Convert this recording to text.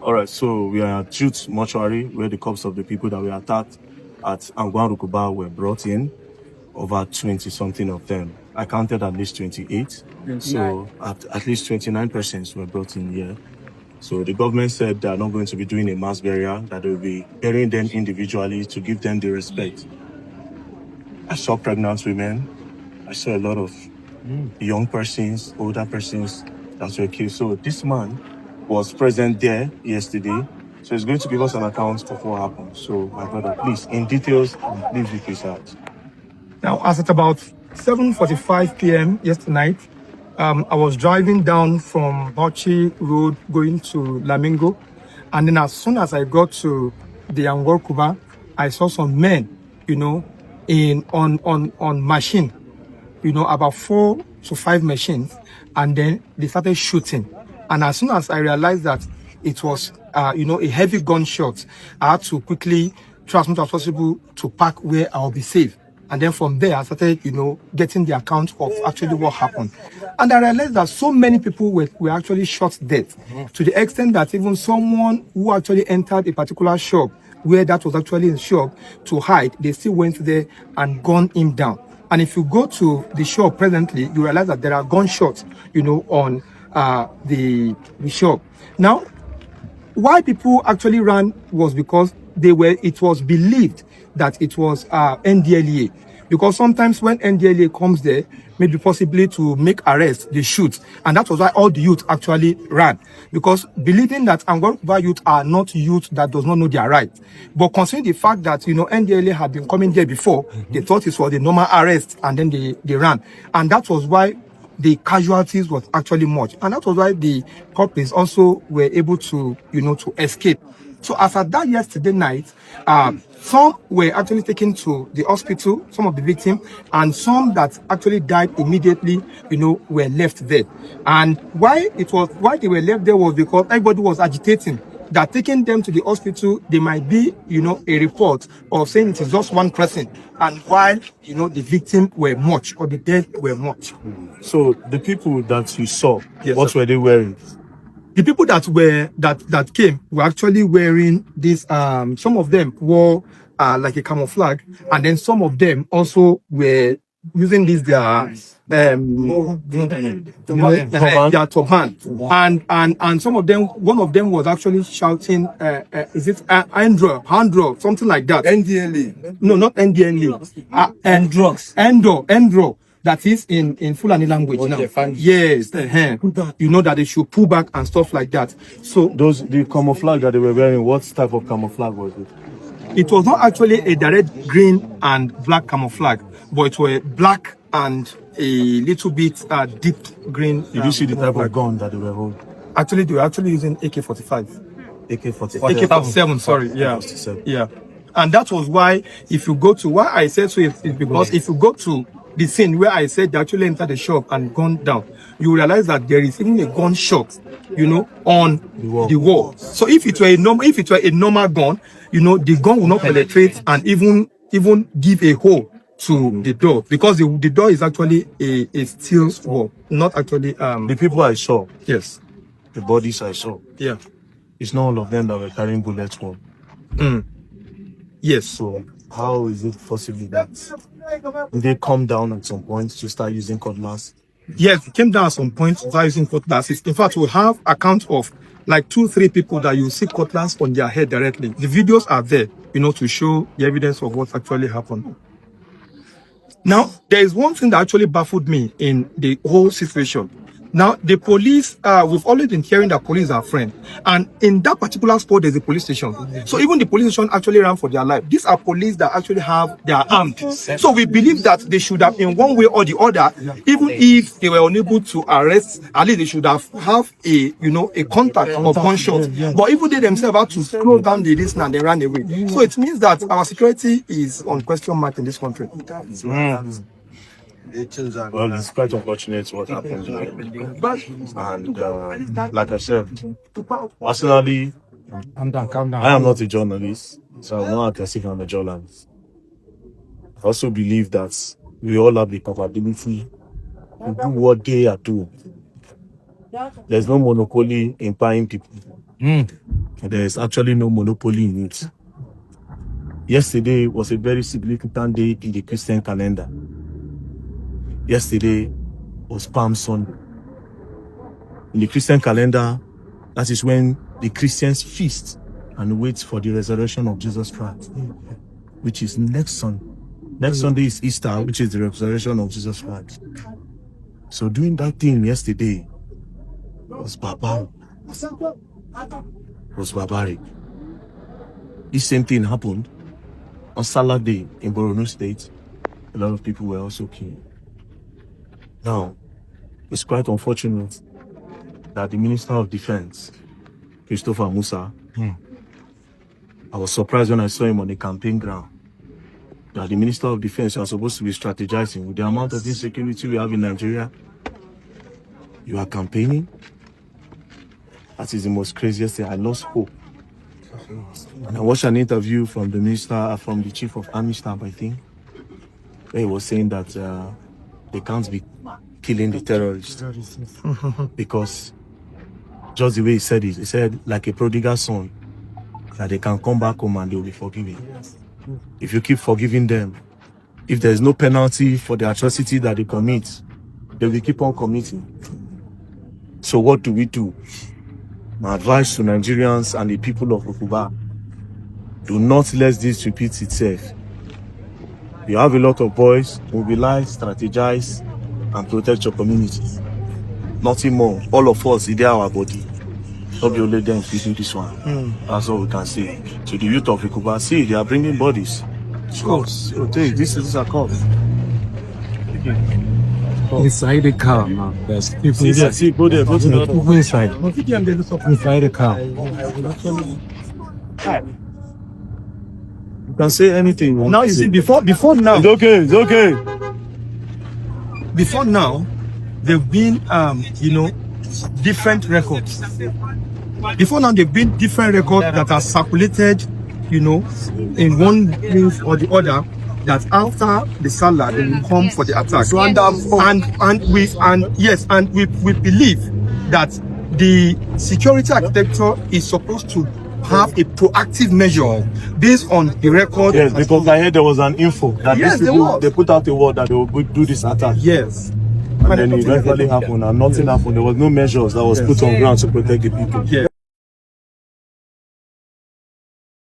All right, so we are at Jute Mortuary, where the corpses of the people that were attacked at Angwan Rukuba were brought in. Over 20-something of them. I counted at least 28. 29. So at least 29 persons were brought in here. So the government said they are not going to be doing a mass burial, that they will be burying them individually to give them the respect. I saw pregnant women. I saw a lot of young persons, older persons that were killed. So this man was present there yesterday. So he's going to give us an account of what happened. So my brother, please, in details, please be precise. Now, as at about 7:45 p.m. yesterday night, I was driving down from Bauchi Road going to Lamingo. And then as soon as I got to the Angwan Rukuba, I saw some men, on machine, about 4 to 5 machines. And then they started shooting. And as soon as I realized that it was, a heavy gunshot, I had to quickly try as much as possible to park where I'll be safe. And then from there, I started, getting the account of actually what happened. And I realized that so many people were actually shot dead, to the extent that even someone who actually entered a particular shop where that was actually in shop to hide, they still went there and gunned him down. And if you go to the shop presently, you realize that there are gunshots, on the shop. Now, why people actually ran was because it was believed that it was NDLEA. Because sometimes when NDLEA comes there, maybe possibly to make arrests, they shoot. And that was why all the youth actually ran. Because believing that Angwan Rukuba youth are not youth that does not know their rights. But considering the fact that, NDLEA had been coming there before, they thought it was a normal arrest and then they ran. And that was why the casualties was actually much. And that was why the culprits also were able to, to escape. So as at that yesterday night, some were actually taken to the hospital, some of the victims, and some that actually died immediately, were left there. And why they were left there was because everybody was agitating that taking them to the hospital, there might be, a report of saying it is just one person. And while, the victim were much, or the dead were much. So the people that you saw, yes, what were they wearing? The people that came were actually wearing this. Some of them wore like a camouflage, and then some of them also were using this their turban. And some of them, one of them was actually shouting, is it Andro, something like that? NDLEA. No, not NDLEA. Endro. That is in Fulani language now. Yes, that they should pull back and stuff like that. So the camouflage that they were wearing, what type of camouflage was it? It was not actually a direct green and black camouflage, but it was black and a little bit deep green. Did you see the type of gun that they were holding? Actually, they were actually using AK-45. AK-47, sorry. Yeah. And that was why, if you go to, why I said so, is because if you go to the scene where I said they actually entered the shop and gunned down, you realize that there is even a gunshot, on the wall. So if it were a normal gun, the gun will not penetrate and even give a hole to the door, because the door is actually a steel wall, not actually the people I saw. Yes. The bodies I saw. Yeah. It's not all of them that were carrying bullets home. Yes. So how is it possible that they come down at some point to start using cutlass? Yes, it came down at some point to start using cutlasses. In fact, we have account of like 2-3 people that you see cutlass on their head directly. The videos are there, to show the evidence of what actually happened. Now, there is one thing that actually baffled me in the whole situation. Now, the police, we've always been hearing that police are friends. And in that particular spot, there's a police station. So even the police station actually ran for their life. These are police that actually they are armed. So we believe that they should have, in one way or the other, even if they were unable to arrest, at least they should have a contact or gunshot. But even they themselves had to slow down the distance and they ran away. So it means that our security is on question mark in this country. Well, it's quite unfortunate what happened. And like I said, personally, Calm down. I am not a journalist, so I'm not aggressive on the journalist. I also believe that we all have the capability to do what they are doing. There's no monopoly in buying people. There's actually no monopoly in it. Yesterday was a very significant day in the Christian calendar. Yesterday was Palm Sunday. In the Christian calendar, that is when the Christians feast and wait for the resurrection of Jesus Christ, which is next Sunday. Next Sunday is Easter, which is the resurrection of Jesus Christ. So doing that thing yesterday was barbaric. This same thing happened on Saturday in Borno State. A lot of people were also killed. Now, it's quite unfortunate that the Minister of Defense, Christopher Musa, I was surprised when I saw him on the campaign ground. That the Minister of Defense are supposed to be strategizing with the amount of insecurity we have in Nigeria. You are campaigning? That is the most craziest thing. I lost hope. And I watched an interview from the minister, from the Chief of Army Staff, I think, where he was saying that they can't be killing the terrorists because just the way he said it, he said like a prodigal son, that they can come back home and they will be forgiven. If you keep forgiving them, if there is no penalty for the atrocity that they commit, they will keep on committing. So what do we do? My advice to Nigerians and the people of Okuba: do not let this repeat itself. You have a lot of boys, mobilize, strategize, and protect your community. Nothing more. All of us, they are our body. Not be only them feeding this one. That's all we can say. To the youth of Okuba, see, they are bringing bodies. Cups. Okay, this is a cup. Inside the car, man. There's people See, inside. see, go there, go to the People inside. Inside the car. You can say anything. You want Now to you say. see, before now, It's okay, it's okay. before now, there've been different records. Before now, there've been different records that are circulated, in one place or the other. That after the Salah, they will come for the attack. And we believe that the security architecture is supposed to have a proactive measure based on the record. Yes, because I heard there was an info that Yes, these there people, was. they put out a word that they will do this attack. Yes. And then it eventually happened and nothing happened. There was no measures that was put on ground to protect the people. Yeah.